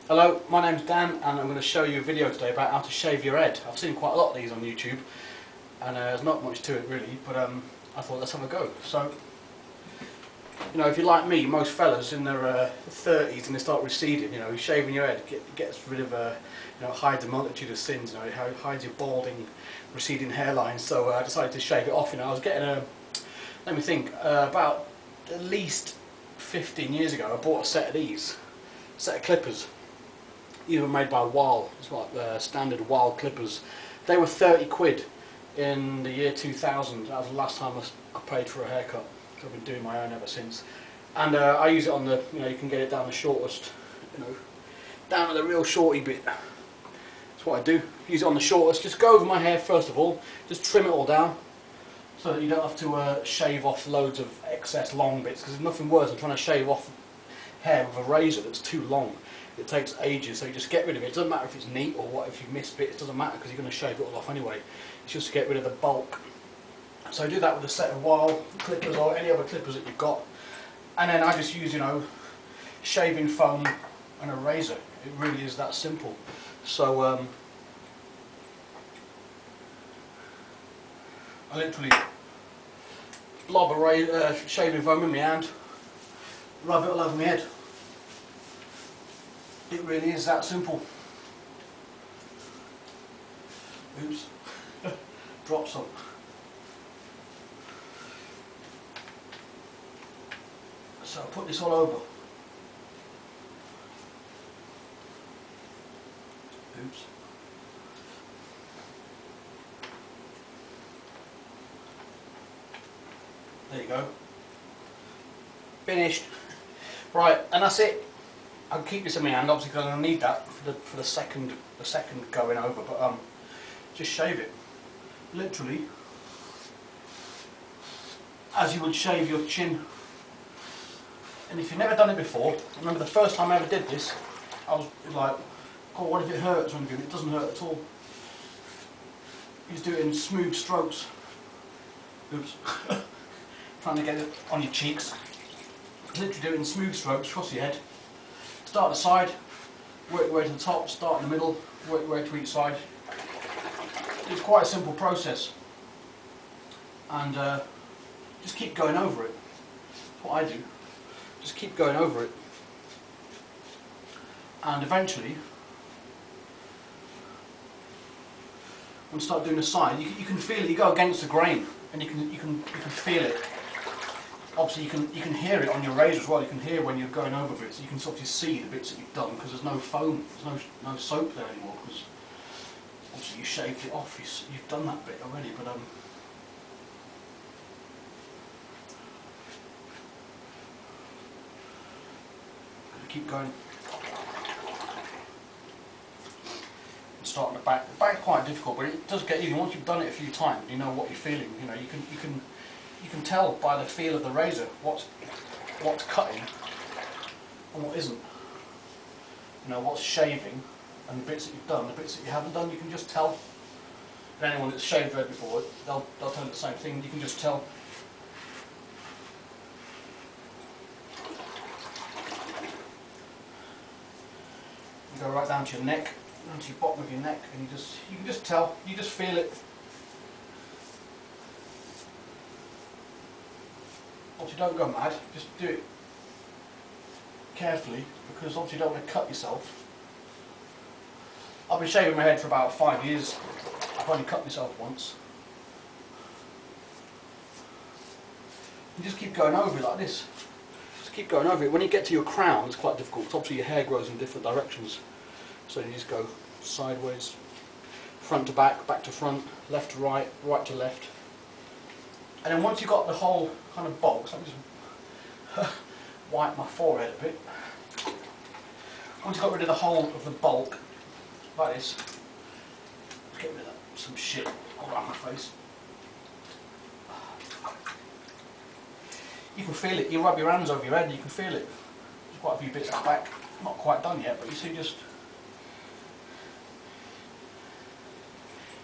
Hello, my name's Dan and I'm going to show you a video today about how to shave your head. I've seen quite a lot of these on YouTube and there's not much to it really, but I thought let's have a go. So, you know, if you're like me, most fellas in their 30s and they start receding, you know, shaving your head gets rid of, you know, hides a multitude of sins, you know, it hides your balding, receding hairline, so I decided to shave it off. You know, I was getting let me think, about at least 15 years ago I bought a set of these, set of clippers. These were made by Wahl. It's like standard Wahl clippers. They were 30 quid in the year 2000. That was the last time I paid for a haircut. So I've been doing my own ever since. And I use it on the, you know, you can get it down the shortest, you know, down to the real shorty bit. That's what I do. Use it on the shortest. Just go over my hair first of all. Just trim it all down so that you don't have to shave off loads of excess long bits, because there's nothing worse than trying to shave off hair with a razor that's too long. It takes ages, so you just get rid of it. It doesn't matter if it's neat or what, if you miss bits, it doesn't matter because you're going to shave it all off anyway. It's just to get rid of the bulk. So do that with a set of Wahl clippers or any other clippers that you've got. And then I just use, you know, shaving foam and a razor. It really is that simple. So I literally blob a shaving foam in my hand, rub it all over my head. It really is that simple. Oops, drop some. So I'll put this all over. Oops. There you go. Finished. Right, and that's it. I'll keep this in my hand, obviously, because I'm going to need that for the second going over. But just shave it, literally, as you would shave your chin. And if you've never done it before, I remember the first time I ever did this, I was like, "Oh, what if it hurts?" or anything. It doesn't hurt at all. You just do it in smooth strokes. Oops, trying to get it on your cheeks. Literally do it in smooth strokes across your head. Start at the side, work your way to the top, start in the middle, work your way to each side. It's quite a simple process, and just keep going over it. That's what I do. Just keep going over it, and eventually, when you start doing the side, you can feel it. You go against the grain, and you can feel it. Obviously, you can hear it on your razor as well. You can hear when you're going over bits. You can sort of see the bits that you've done because there's no foam, there's no soap there anymore. Because obviously you shaved it off. You've done that bit already. But gonna keep going. And start on the back. The back's quite difficult, but it does get easy once you've done it a few times. You know what you're feeling. You know you can tell by the feel of the razor what's cutting and what isn't. You know, what's shaving and the bits that you've done, the bits that you haven't done, you can just tell. And anyone that's shaved their head before, they'll tell you the same thing, you can just tell. You go right down to your neck, down to your bottom of your neck, and you can just tell, you just feel it. Obviously don't go mad, just do it carefully, because obviously you don't want to cut yourself. I've been shaving my head for about 5 years. I've only cut myself once. You just keep going over it like this. Just keep going over it. When you get to your crown, it's quite difficult. Obviously your hair grows in different directions. So you just go sideways, front to back, back to front, left to right, right to left. And then once you've got the whole kind of bulk, so let me just wipe my forehead a bit. Once you've got rid of the whole of the bulk, like this, let's get rid of some shit all around my face. You can feel it, you rub your hands over your head and you can feel it. There's quite a few bits at the back, not quite done yet, but you see just,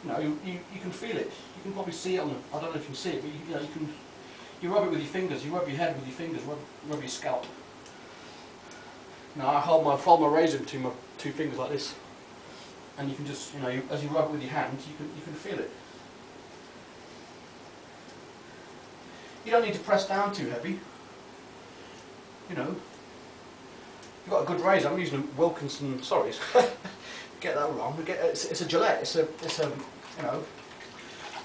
you know, you can feel it. You can probably see it on the, I don't know if you can see it, but you know, you rub it with your fingers, you rub your head with your fingers, rub your scalp. Now I hold my razor between my two fingers like this, and you can just, you know, as you rub it with your hand, you can feel it. You don't need to press down too heavy. You know, you've got a good razor. I'm using a Wilkinson. Sorry, get that wrong. It's a Gillette. It's a you know,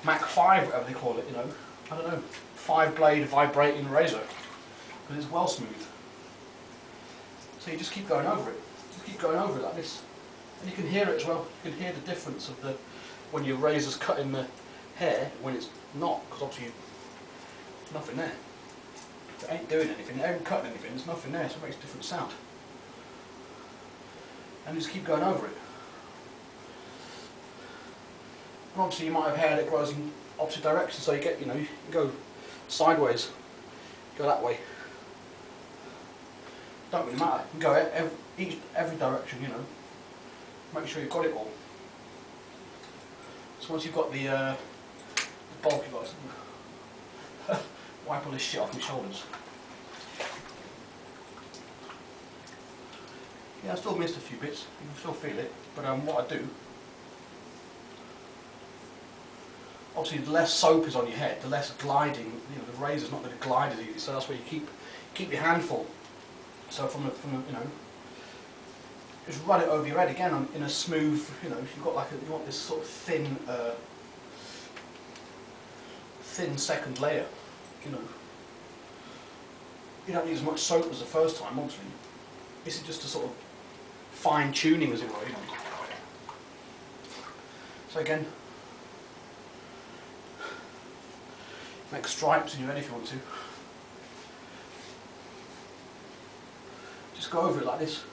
Mach 5, whatever they call it. You know, I don't know, 5-blade vibrating razor, because it's well smooth. So you just keep going over it. Just keep going over it like this, and you can hear it as well. You can hear the difference of the when your razor's cutting the hair when it's not, because obviously there's nothing there. It ain't doing anything. It ain't cutting anything. There's nothing there, so it makes a different sound. And you just keep going over it. And obviously you might have hair that grows in opposite directions, so you get, you know, you can go sideways, go that way. Don't really matter. You can go every direction, you know. Make sure you've got it all. So once you've got the bulk, you've got wipe all this shit off my shoulders. Yeah, I still missed a few bits. You can still feel it. But what I do, obviously, the less soap is on your head, the less gliding. You know, the razor's not going to glide as easy. So that's where you keep your hand full. So from the you know, just run it over your head again in a smooth. You know, if you've got like you want this sort of thin second layer. You know, you don't need as much soap as the first time, obviously. This is just a sort of fine tuning, as it were, you know. So again, make stripes in your head if you want to. Just go over it like this.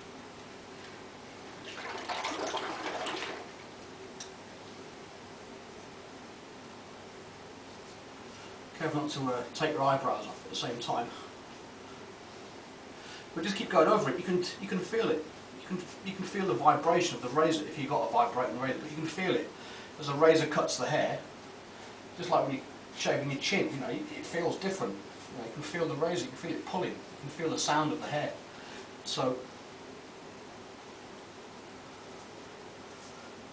Careful not to take your eyebrows off at the same time. But just keep going over it. You can feel it. You can feel the vibration of the razor if you've got a vibrating razor. But you can feel it as the razor cuts the hair. Just like when you're shaving your chin, you know, it feels different. You know, you can feel the razor. You can feel it pulling. You can feel the sound of the hair. So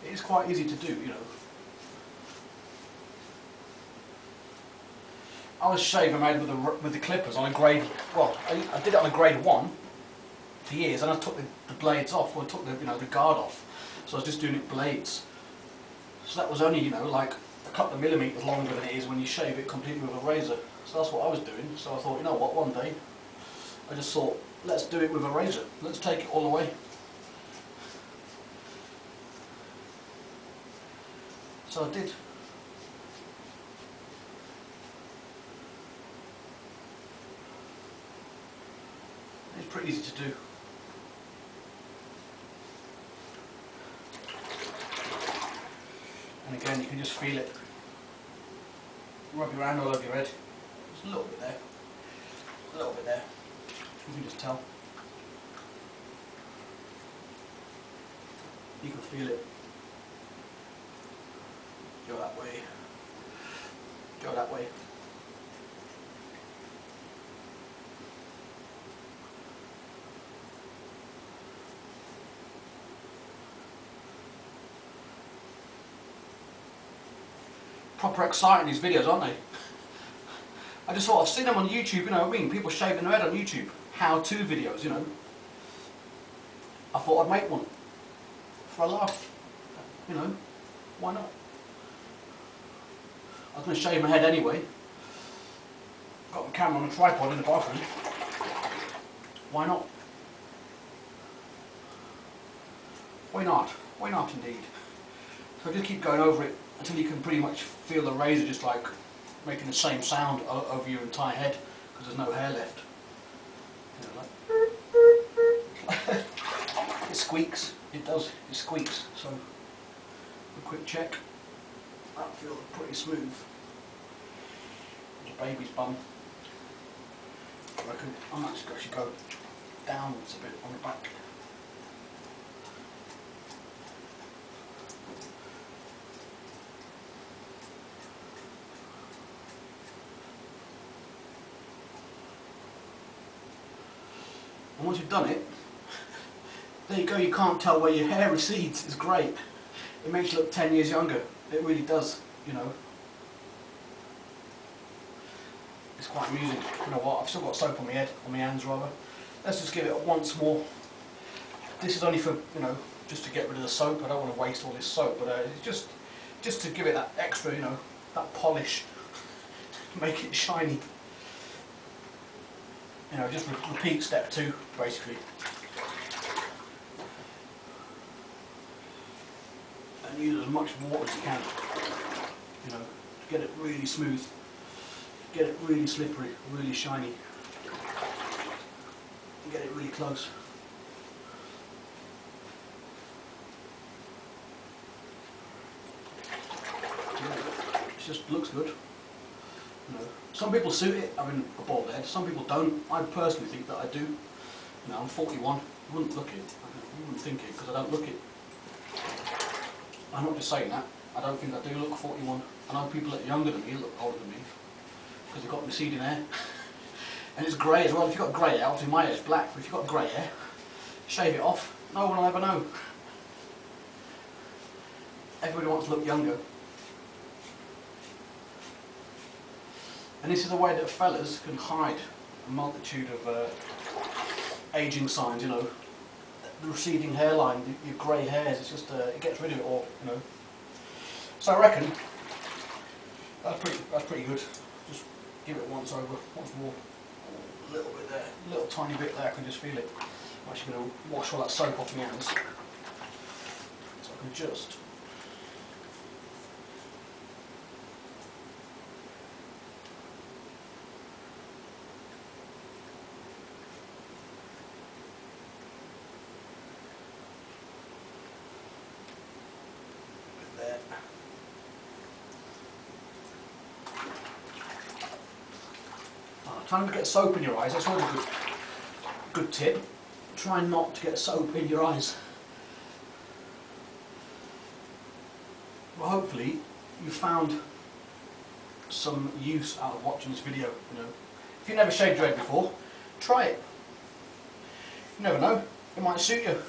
it is quite easy to do, you know. I was shaving made with the clippers on a grade. Well, I did it on a grade 1 for years, and I took the blades off, or I took the guard off. So I was just doing it blades. So that was only, you know, like a couple of millimetres longer than it is when you shave it completely with a razor. So that's what I was doing. So I thought, you know what, one day I just thought, let's do it with a razor. Let's take it all away. So I did. It's pretty easy to do. And again, you can just feel it. Rub your hand all over your head. There's a little bit there. A little bit there. You can just tell. You can feel it. Go that way. Go that way. Proper exciting, these videos, aren't they? I just thought, I've seen them on YouTube, you know what I mean? People shaving their head on YouTube. How-to videos, you know. I thought I'd make one. For a laugh. You know, why not? I was going to shave my head anyway. Got my camera on a tripod in the bathroom. Why not? Why not? Why not indeed? So just keep going over it until you can pretty much feel the razor just like making the same sound over your entire head, because there's no hair left. You know, like it squeaks. It does. It squeaks. So a quick check. That feels pretty smooth. There's a baby's bum. I reckon I might just actually go downwards a bit on the back. And once you've done it, There you go, you can't tell where your hair recedes. It's great. It makes you look 10 years younger. It really does, you know. It's quite amusing. You know what, I've still got soap on my head, on my hands rather. Let's just give it once more. This is only for, you know, just to get rid of the soap. I don't want to waste all this soap, but it's just to give it that extra, you know, that polish. Make it shiny. You know, just repeat step 2, basically. And use as much water as you can. You know, get it really smooth. Get it really slippery, really shiny. And get it really close. It just looks good. You know, some people suit it having a bald head, some people don't. I personally think that I do. You know, I'm 41. You wouldn't look it. You wouldn't think it because I don't look it. I'm not just saying that. I don't think I do look 41. I know people that are younger than me look older than me because they've got receding hair. And it's grey as well. If you've got grey hair, obviously my hair's black, but if you've got grey hair, shave it off. No one will ever know. Everybody wants to look younger. And this is a way that fellas can hide a multitude of ageing signs, you know. The receding hairline, your grey hairs, it's just, it gets rid of it all, you know. So I reckon that's pretty good. Just give it once over, once more. A little bit there, a little tiny bit there, I can just feel it. I'm actually going to wash all that soap off my hands. So I can just... Try not to get soap in your eyes, that's always a good tip. Try not to get soap in your eyes. Well, hopefully you found some use out of watching this video. You know, if you've never shaved your head before, try it. You never know, it might suit you. It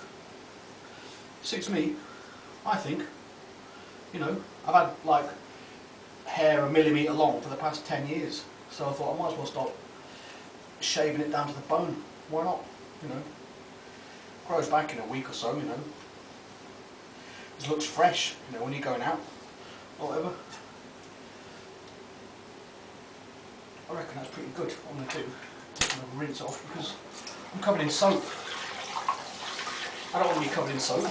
suits me, I think. You know, I've had like hair a millimetre long for the past 10 years, so I thought I might as well start shaving it down to the bone. Why not? You know, grows back in a week or so. You know, it looks fresh. You know, when you're going out, or whatever. I reckon that's pretty good. What I'm going to do, I'm going to rinse off because I'm covered in soap. I don't want to be covered in soap.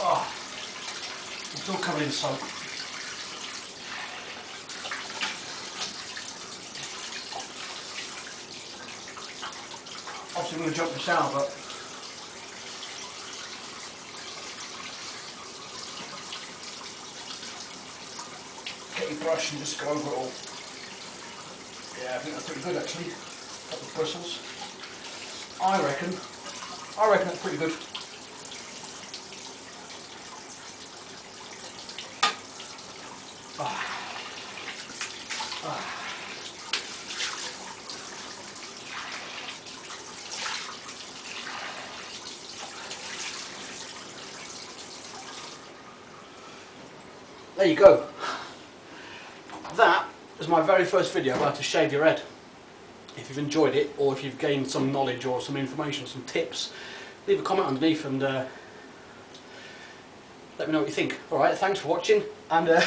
Oh, it's all covered in soap. Obviously I'm going to jump in the shower, but get your brush and just go over it all. Yeah, I think that's pretty good actually. A couple of bristles. I reckon that's pretty good. There you go. That is my very first video about how to shave your head. If you've enjoyed it, or if you've gained some knowledge or some information, some tips, leave a comment underneath and let me know what you think. Alright, thanks for watching, and a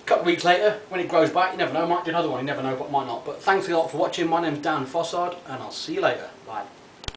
couple of weeks later, when it grows back, you never know, might do another one, you never know, but might not. But thanks a lot for watching. My name's Dan Fossard, and I'll see you later. Bye.